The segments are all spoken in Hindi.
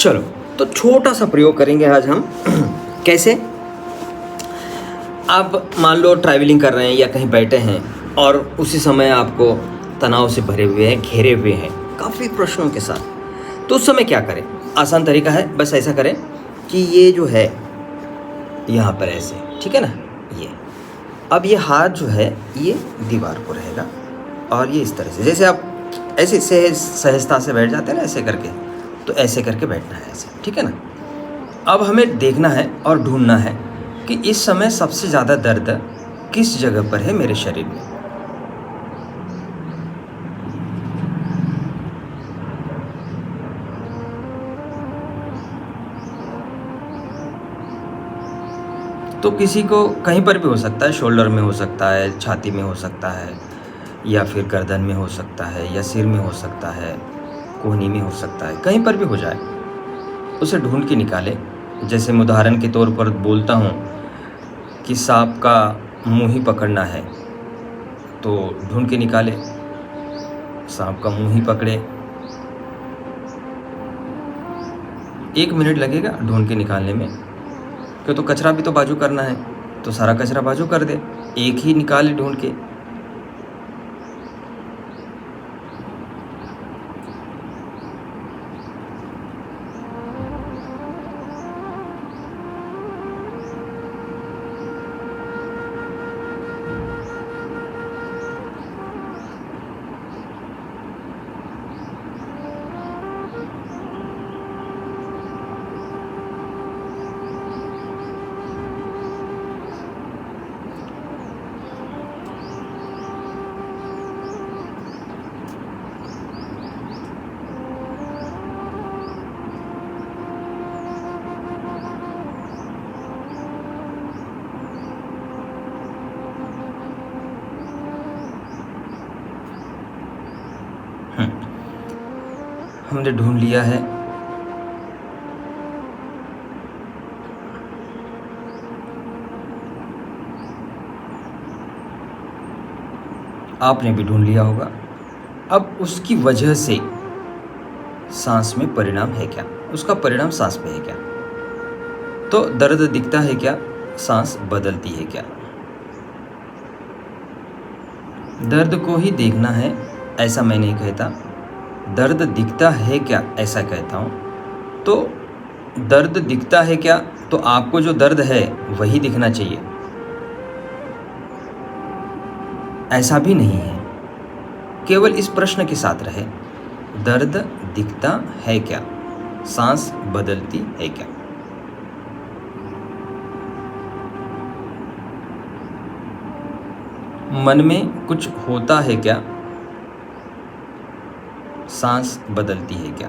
चलो, तो छोटा सा प्रयोग करेंगे आज हम। कैसे? आप मान लो ट्रैवलिंग कर रहे हैं या कहीं बैठे हैं और उसी समय आपको तनाव से भरे हुए हैं, घेरे हुए हैं काफ़ी प्रश्नों के साथ। तो उस समय क्या करें? आसान तरीका है, बस ऐसा करें कि ये जो है यहाँ पर ऐसे, ठीक है ना, ये अब ये हाथ जो है ये दीवार को रहेगा और ये इस तरह से, जैसे आप ऐसे सहजता से बैठ जाते हैं ना ऐसे करके, तो ऐसे करके बैठना है ऐसे, ठीक है ना। अब हमें देखना है और ढूंढना है कि इस समय सबसे ज़्यादा दर्द किस जगह पर है मेरे शरीर में। तो किसी को कहीं पर भी हो सकता है, शोल्डर में हो सकता है, छाती में हो सकता है, या फिर गर्दन में हो सकता है, या सिर में हो सकता है, कोहनी में हो सकता है, कहीं पर भी हो जाए उसे ढूंढ के निकाले। जैसे मैं उदाहरण के तौर पर बोलता हूँ कि सांप का मुंह ही पकड़ना है, तो ढूंढ के निकाले, सांप का मुंह ही पकड़े। 1 मिनट लगेगा ढूंढ के निकालने में, क्यों तो कचरा भी तो बाजू करना है, तो सारा कचरा बाजू कर दे, एक ही निकाले ढूंढ के। हमने ढूंढ लिया है। आपने भी ढूंढ लिया होगा। अब उसकी वजह से सांस में परिणाम है क्या? उसका परिणाम सांस में है क्या? तो दर्द दिखता है क्या? सांस बदलती है क्या? दर्द को ही देखना है ऐसा मैं नहीं कहता, दर्द दिखता है क्या ऐसा कहता हूँ। तो दर्द दिखता है क्या, तो आपको जो दर्द है वही दिखना चाहिए, ऐसा भी नहीं है। केवल इस प्रश्न के साथ रहे, दर्द दिखता है क्या, सांस बदलती है क्या। मन में कुछ होता है क्या, सांस बदलती है क्या।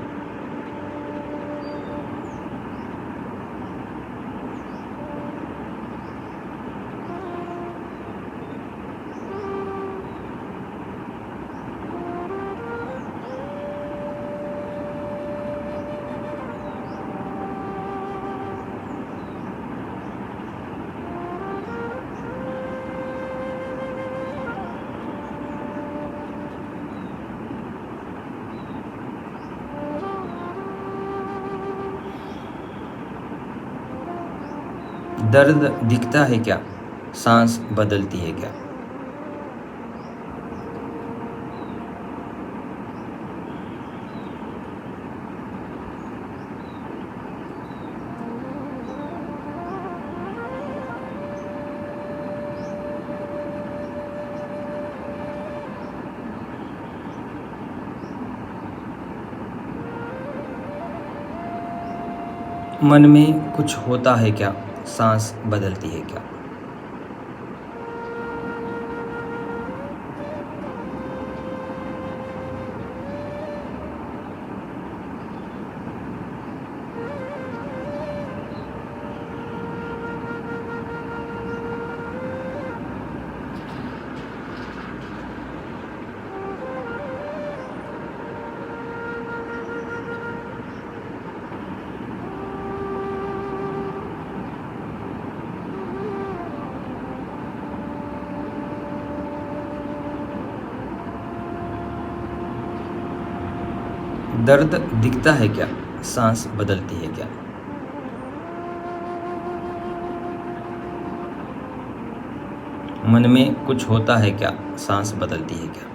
दर्द दिखता है क्या, सांस बदलती है क्या। मन में कुछ होता है क्या, सांस बदलती है क्या। दर्द दिखता है क्या, सांस बदलती है क्या? मन में कुछ होता है क्या? सांस बदलती है क्या?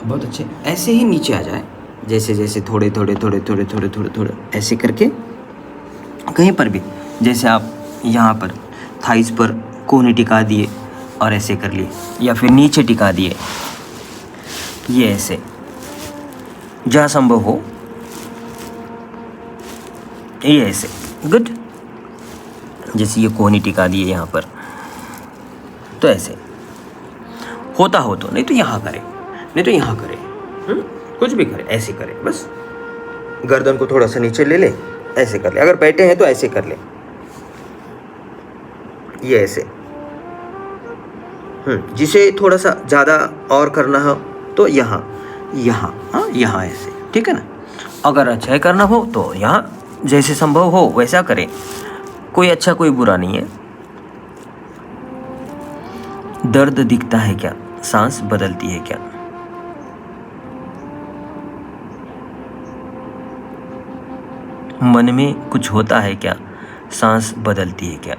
बहुत अच्छे। ऐसे ही नीचे आ जाए, जैसे जैसे थोड़े थोड़े थोड़े थोड़े थोड़े थोड़े थोड़े ऐसे करके कहीं पर भी, जैसे आप यहाँ पर थाइस पर कोहनी टिका दिए और ऐसे कर लिए, या फिर नीचे टिका दिए, ये ऐसे जहाँ संभव हो, ये ऐसे। गुड। जैसे ये कोहनी टिका दिए यहाँ पर, तो ऐसे होता हो तो, नहीं तो यहाँ करें, नहीं तो यहाँ करें, कुछ भी करें, ऐसे करें। बस गर्दन को थोड़ा सा नीचे ले ले, ऐसे कर ले। अगर बैठे हैं तो ऐसे कर ले, ये ऐसे। जिसे थोड़ा सा ज़्यादा और करना हो तो यहाँ यहाँ, हाँ यहाँ ऐसे, ठीक है ना। अगर अच्छा करना हो तो यहाँ जैसे संभव हो वैसा करें, कोई अच्छा कोई बुरा नहीं है। दर्द दिखता है क्या? सांस बदलती है क्या? मन में कुछ होता है क्या? सांस बदलती है क्या?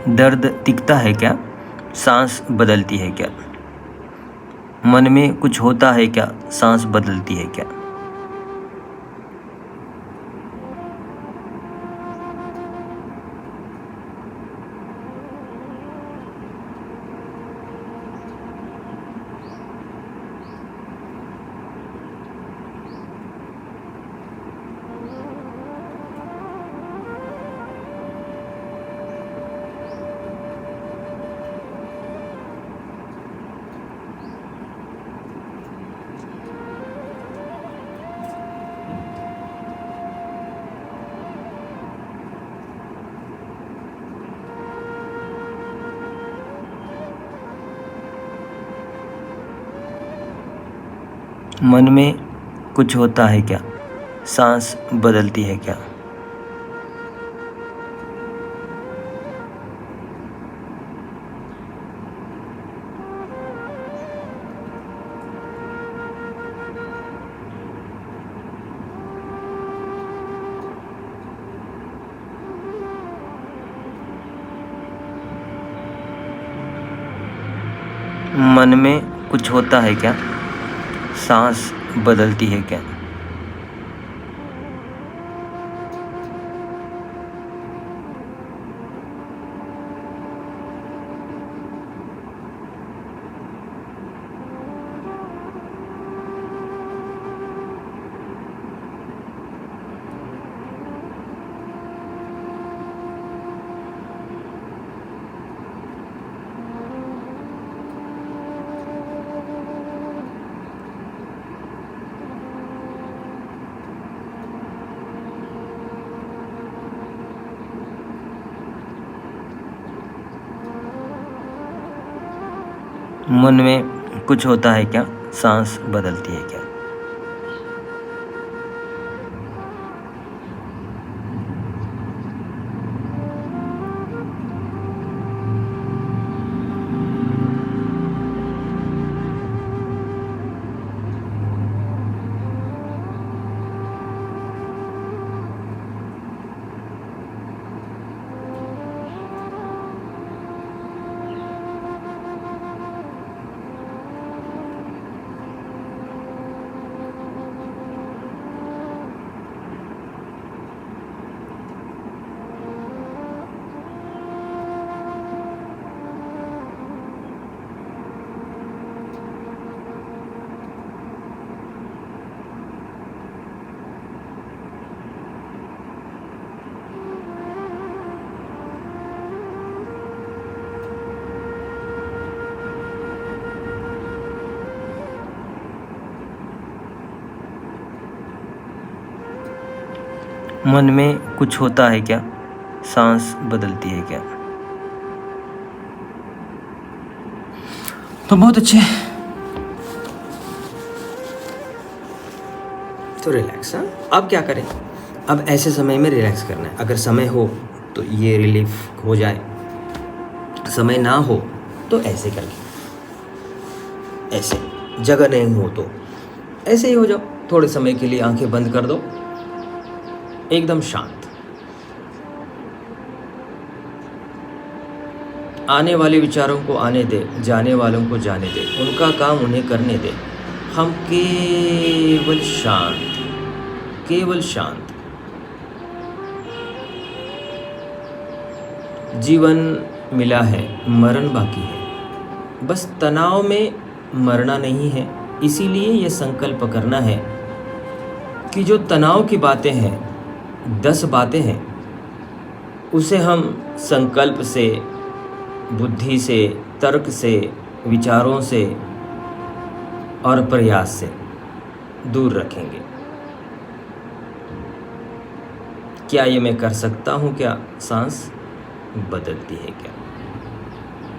दर्द दिखता है क्या? सांस बदलती है क्या? मन में कुछ होता है क्या? सांस बदलती है क्या? मन में कुछ होता है क्या? सांस बदलती है क्या? मन में कुछ होता है क्या? सांस बदलती है क्या? मन में कुछ होता है क्या? सांस बदलती है क्या? मन में कुछ होता है क्या? सांस बदलती है क्या? तो बहुत अच्छे। तो रिलैक्स। हाँ, अब क्या करें? अब ऐसे समय में रिलैक्स करना है। अगर समय हो तो ये रिलीफ हो जाए, समय ना हो तो ऐसे करके, ऐसे जगह नहीं हो तो ऐसे ही हो जाओ। थोड़े समय के लिए आंखें बंद कर दो, एकदम शांत। आने वाले विचारों को आने दे, जाने वालों को जाने दे, उनका काम उन्हें करने दे। हम केवल शांत, केवल शांत। जीवन मिला है, मरण बाकी है। बस तनाव में मरना नहीं है। इसीलिए यह संकल्प करना है कि जो तनाव की बातें हैं, 10 बातें हैं, उसे हम संकल्प से, बुद्धि से, तर्क से, विचारों से और प्रयास से दूर रखेंगे। क्या ये मैं कर सकता हूँ? क्या सांस बदलती है क्या?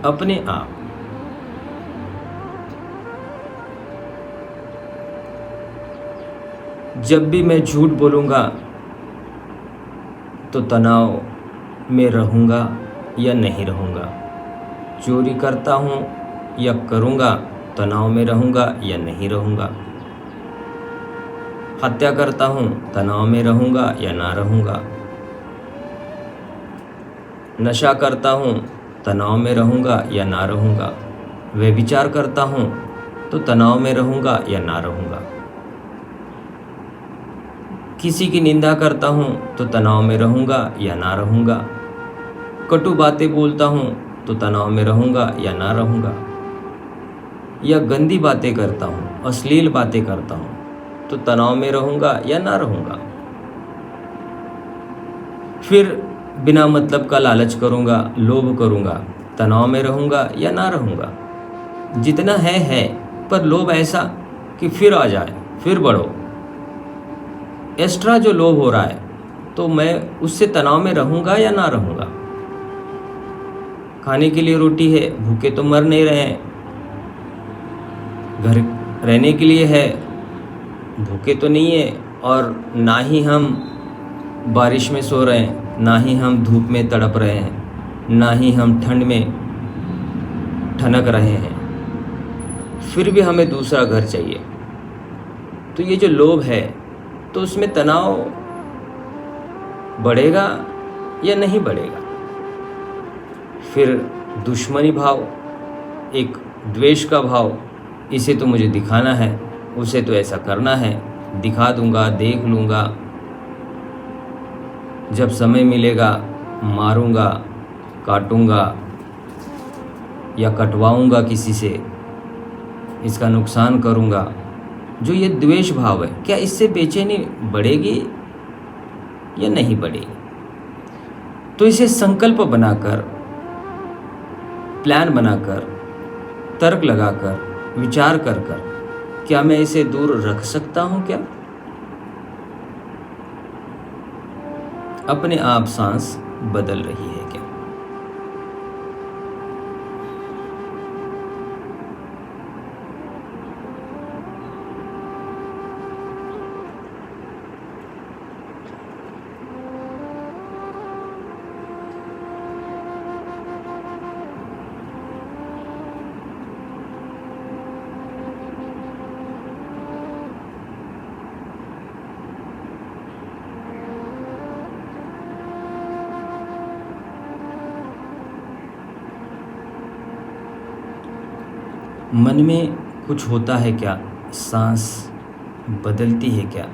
अपने आप। जब भी मैं झूठ बोलूँगा तो तनाव में रहूँगा या नहीं रहूँगा। चोरी करता हूँ या करूँगा, तनाव में रहूँगा या नहीं रहूँगा। हत्या करता हूँ, तनाव में रहूँगा या ना रहूँगा। नशा करता हूँ, तनाव में रहूँगा या ना रहूँगा। व्यभिचार करता हूँ तो तनाव में रहूँगा या ना रहूँगा। किसी की निंदा करता हूँ तो तनाव में रहूँगा या ना रहूँगा। कटु बातें बोलता हूँ तो तनाव में रहूँगा या ना रहूँगा। या गंदी बातें करता हूँ, अश्लील बातें करता हूँ तो तनाव में रहूँगा या ना रहूँगा। फिर बिना मतलब का लालच करूँगा, लोभ करूँगा, तनाव में रहूँगा या ना रहूँगा। जितना है, पर लोभ ऐसा कि फिर आ जाए, फिर बढ़ो। एक्स्ट्रा जो लोभ हो रहा है तो मैं उससे तनाव में रहूँगा या ना रहूँगा। खाने के लिए रोटी है, भूखे तो मर नहीं रहे हैं। घर रहने के लिए है, भूखे तो नहीं है। और ना ही हम बारिश में सो रहे हैं, ना ही हम धूप में तड़प रहे हैं, ना ही हम ठंड में ठनक रहे हैं। फिर भी हमें दूसरा घर चाहिए। तो ये जो लोभ है, तो उसमें तनाव बढ़ेगा या नहीं बढ़ेगा। फिर दुश्मनी भाव, एक द्वेष का भाव, इसे तो मुझे दिखाना है, उसे तो ऐसा करना है, दिखा दूंगा, देख लूँगा, जब समय मिलेगा मारूंगा, काटूंगा या कटवाऊंगा किसी से, इसका नुकसान करूंगा। जो ये द्वेष भाव है, क्या इससे बेचैनी बढ़ेगी या नहीं बढ़ेगी? तो इसे संकल्प बनाकर, प्लान बनाकर, तर्क लगाकर, विचार कर क्या मैं इसे दूर रख सकता हूं क्या? अपने आप सांस बदल रही है क्या? मन में कुछ होता है क्या, सांस बदलती है क्या,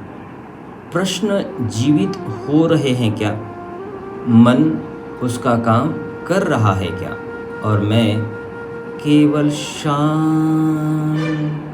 प्रश्न जीवित हो रहे हैं क्या, मन उसका काम कर रहा है क्या, और मैं केवल शांत।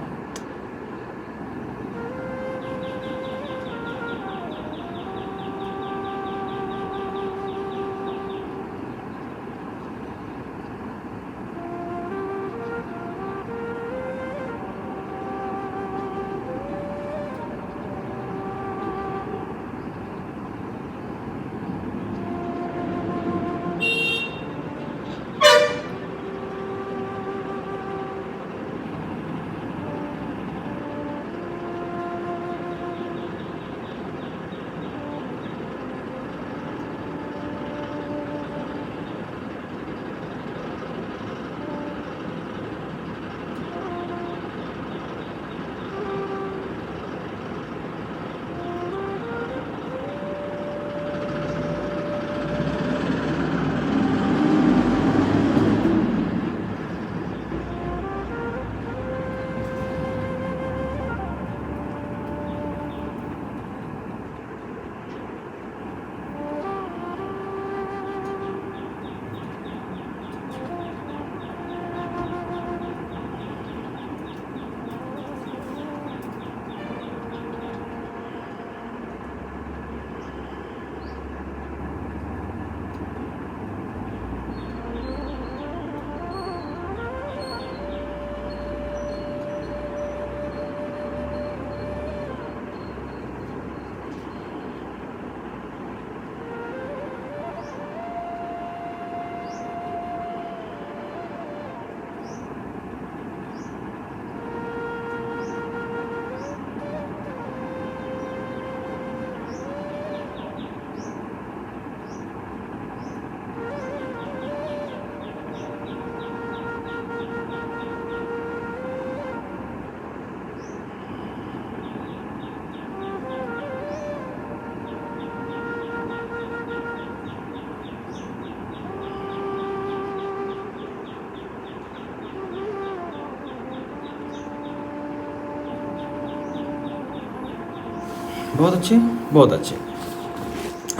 बहुत अच्छे, बहुत अच्छे।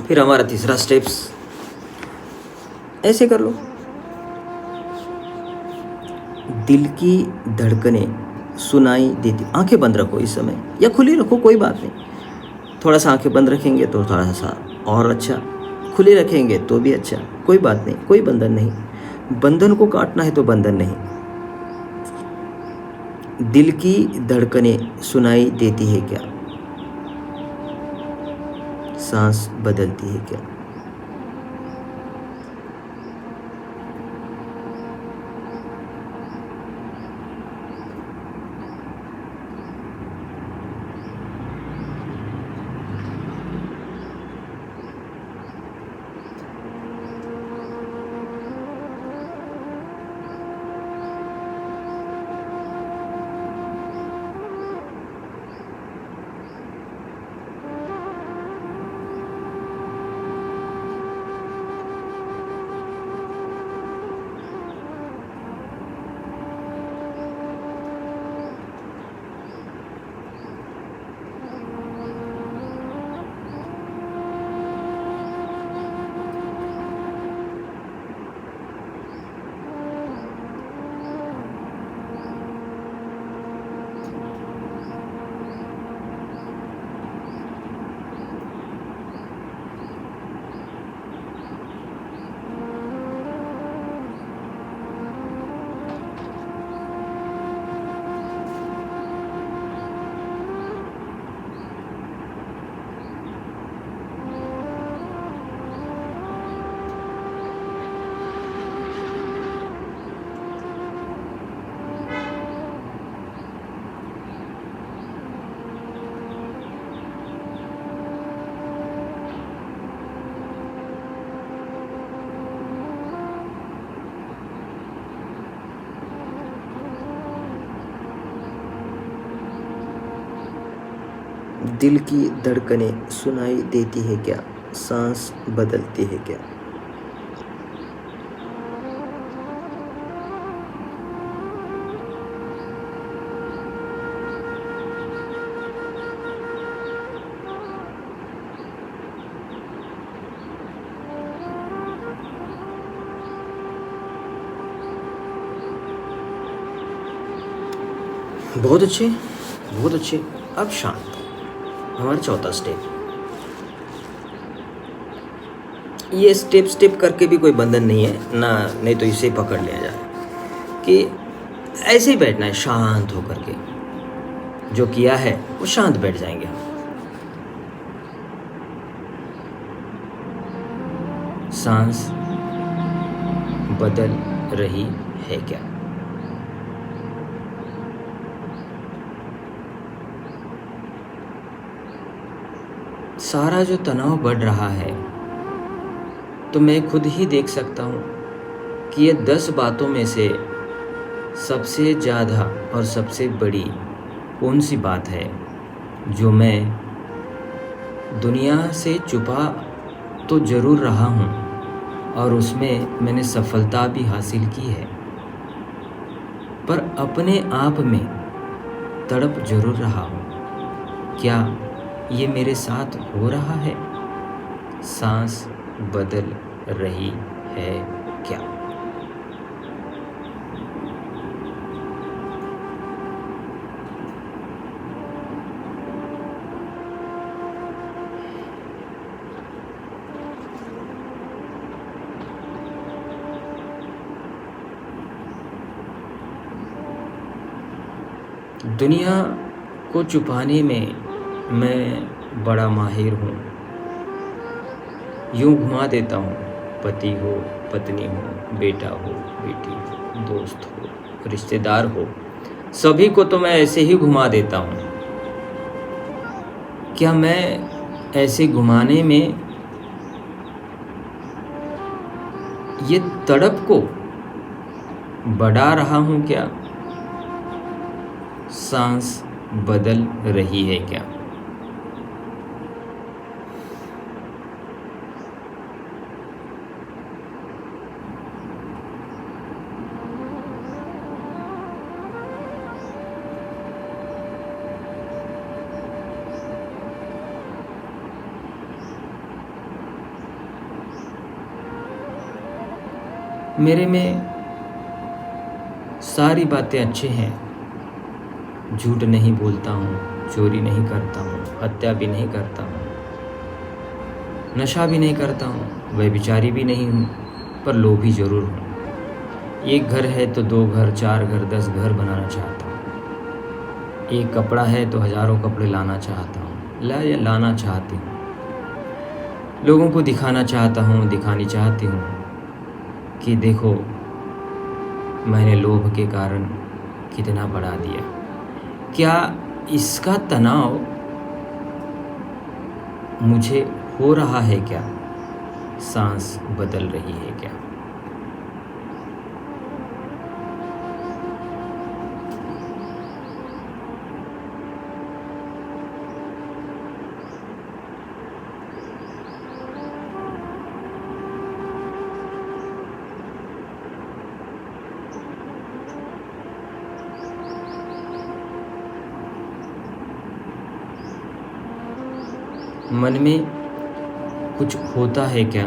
फिर हमारा तीसरा स्टेप्स ऐसे कर लो। दिल की धड़कनें सुनाई देती, आंखें बंद रखो इस समय या खुली रखो, कोई बात नहीं। थोड़ा सा आंखें बंद रखेंगे तो थोड़ा सा और अच्छा, खुली रखेंगे तो भी अच्छा, कोई बात नहीं, कोई बंधन नहीं। बंधन को काटना है तो बंधन नहीं। दिल की धड़कनें सुनाई देती है क्या, सांस बदलती है क्या। दिल की धड़कनें सुनाई देती है क्या, सांस बदलती है क्या। बहुत अच्छे, बहुत अच्छे। अब शांत। हमारा चौथा स्टेप। ये स्टेप स्टेप करके भी कोई बंधन नहीं है ना, नहीं तो इसे पकड़ लिया जाए कि ऐसे ही बैठना है शांत होकर के। जो किया है वो शांत बैठ जाएंगे हम। सांस बदल रही है क्या? सारा जो तनाव बढ़ रहा है तो मैं खुद ही देख सकता हूँ कि ये 10 बातों में से सबसे ज़्यादा और सबसे बड़ी कौन सी बात है जो मैं दुनिया से छुपा तो ज़रूर रहा हूँ और उसमें मैंने सफलता भी हासिल की है, पर अपने आप में तड़प ज़रूर रहा हूँ। क्या ये मेरे साथ हो रहा है? सांस बदल रही है क्या? दुनिया को छुपाने में मैं बड़ा माहिर हूँ। यूँ घुमा देता हूँ, पति हो, पत्नी हो, बेटा हो, बेटी हो, दोस्त हो, रिश्तेदार हो, सभी को तो मैं ऐसे ही घुमा देता हूँ। क्या मैं ऐसे घुमाने में ये तड़प को बढ़ा रहा हूँ क्या? सांस बदल रही है क्या? मेरे में सारी बातें अच्छे हैं। झूठ नहीं बोलता हूँ, चोरी नहीं करता हूँ, हत्या भी नहीं करता हूँ, नशा भी नहीं करता हूँ, व्यभिचारी भी नहीं हूँ, पर लोभी ज़रूर हूँ। एक घर है तो 2 घर, 4 घर, 10 घर बनाना चाहता हूँ। एक कपड़ा है तो हज़ारों कपड़े लाना चाहता हूँ, लाना चाहती हूँ। लोगों को दिखाना चाहता हूँ, दिखानी चाहती हूँ कि देखो मैंने लोभ के कारण कितना बढ़ा दिया। क्या इसका तनाव मुझे हो रहा है क्या? सांस बदल रही है क्या? मन में कुछ होता है क्या?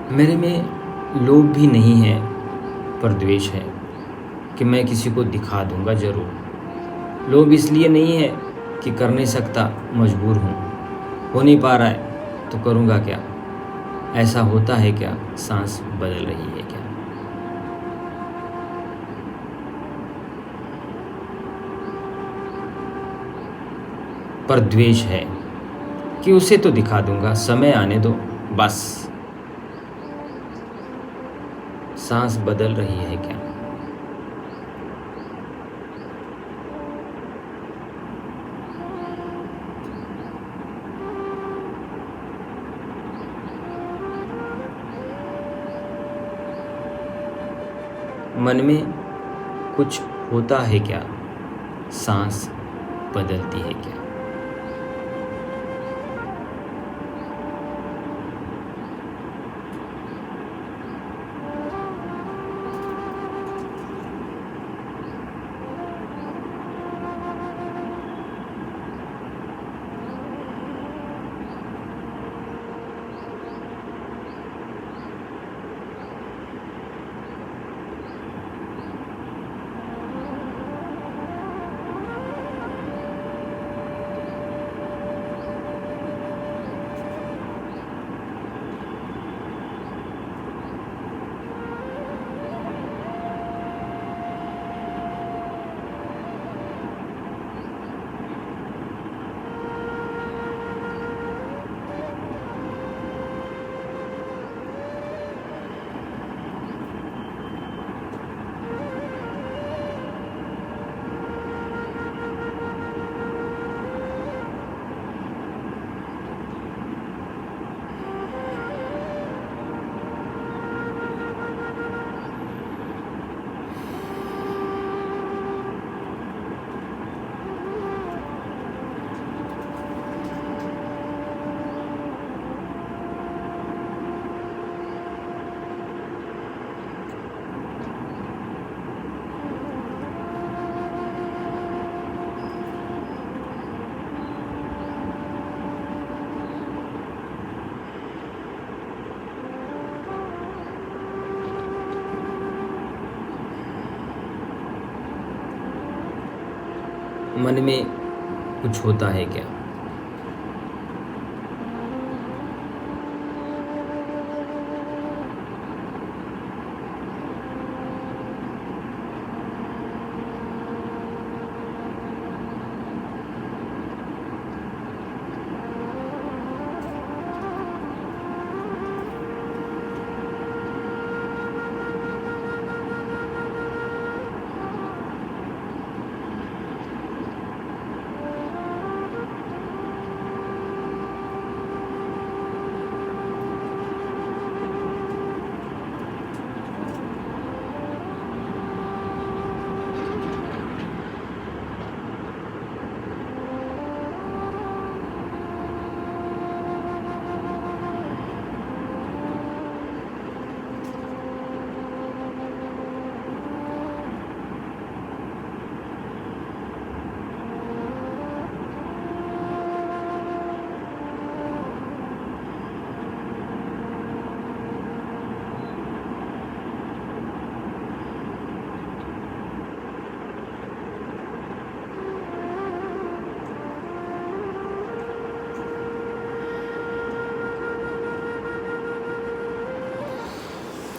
मेरे में लोभ भी नहीं है पर द्वेष है कि मैं किसी को दिखा दूंगा ज़रूर। लोभ इसलिए नहीं है कि कर नहीं सकता, मजबूर हूँ। हो नहीं पा रहा है तो करूँगा क्या? ऐसा होता है क्या? सांस बदल रही है क्या? पर द्वेष है कि उसे तो दिखा दूंगा, समय आने दो बस। सांस बदल रही है क्या? मन में कुछ होता है क्या? सांस बदलती है क्या? मन में कुछ होता है क्या?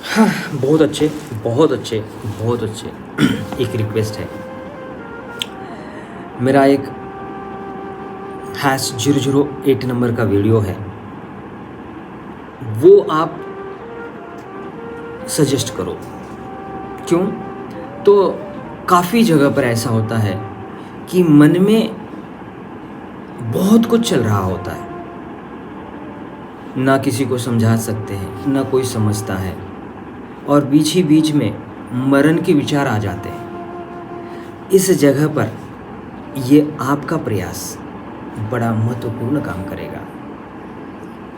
हाँ, बहुत अच्छे, बहुत अच्छे, बहुत अच्छे। एक रिक्वेस्ट है, मेरा एक #008 नंबर का वीडियो है, वो आप सजेस्ट करो। क्यों? तो काफ़ी जगह पर ऐसा होता है कि मन में बहुत कुछ चल रहा होता है, ना किसी को समझा सकते हैं, ना कोई समझता है, और बीच ही बीच में मरण के विचार आ जाते हैं। इस जगह पर ये आपका प्रयास बड़ा महत्वपूर्ण काम करेगा।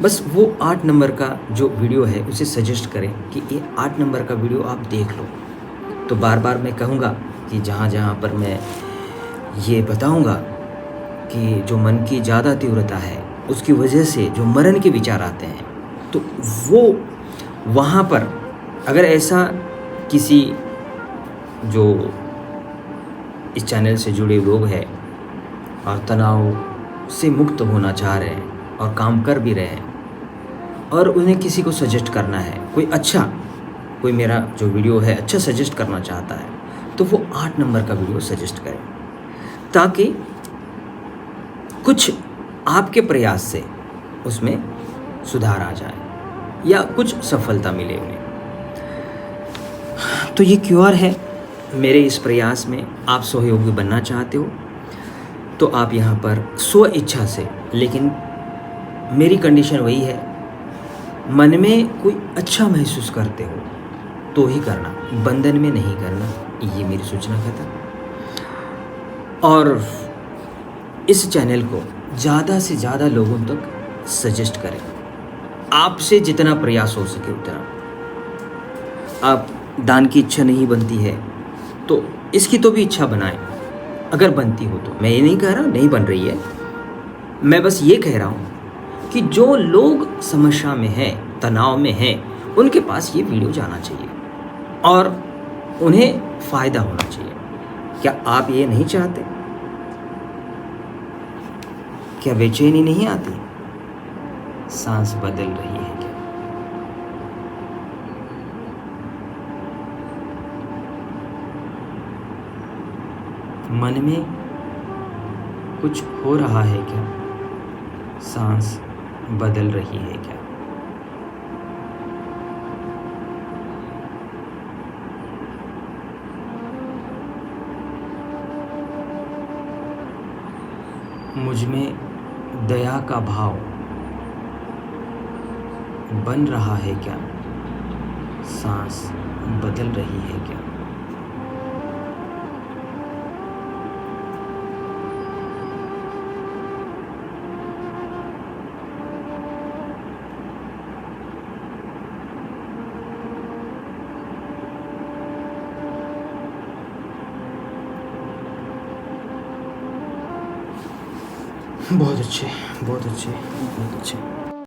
बस वो 8 नंबर का जो वीडियो है उसे सजेस्ट करें कि ये 8 नंबर का वीडियो आप देख लो। तो बार बार मैं कहूँगा कि जहाँ जहाँ पर मैं ये बताऊँगा कि जो मन की ज़्यादा तीव्रता है उसकी वजह से जो मरण के विचार आते हैं, तो वो वहाँ पर अगर ऐसा किसी जो इस चैनल से जुड़े लोग हैं और तनाव से मुक्त होना चाह रहे हैं और काम कर भी रहे हैं और उन्हें किसी को सजेस्ट करना है, कोई मेरा जो वीडियो है अच्छा सजेस्ट करना चाहता है, तो वो 8 नंबर का वीडियो सजेस्ट करें, ताकि कुछ आपके प्रयास से उसमें सुधार आ जाए या कुछ सफलता मिले उन्हें। तो ये क्यूआर है मेरे इस प्रयास में। आप सहयोगी बनना चाहते हो तो आप यहाँ पर स्व इच्छा से, लेकिन मेरी कंडीशन वही है, मन में कोई अच्छा महसूस करते हो तो ही करना, बंधन में नहीं करना, ये मेरी सूचना खत्म। और इस चैनल को ज़्यादा से ज़्यादा लोगों तक सजेस्ट करें, आपसे जितना प्रयास हो सके उतना। आप दान की इच्छा नहीं बनती है तो इसकी तो भी इच्छा बनाएं, अगर बनती हो तो। मैं ये नहीं कह रहा नहीं बन रही है, मैं बस ये कह रहा हूँ कि जो लोग समस्या में हैं, तनाव में हैं, उनके पास ये वीडियो जाना चाहिए और उन्हें फ़ायदा होना चाहिए। क्या आप ये नहीं चाहते? क्या बेचैनी नहीं आती? सांस बदल रही है क्या? मन में कुछ हो रहा है क्या? सांस बदल रही है क्या? मुझ में दया का भाव बन रहा है क्या? सांस बदल रही है क्या? बहुत अच्छे, बहुत अच्छे, बहुत अच्छे।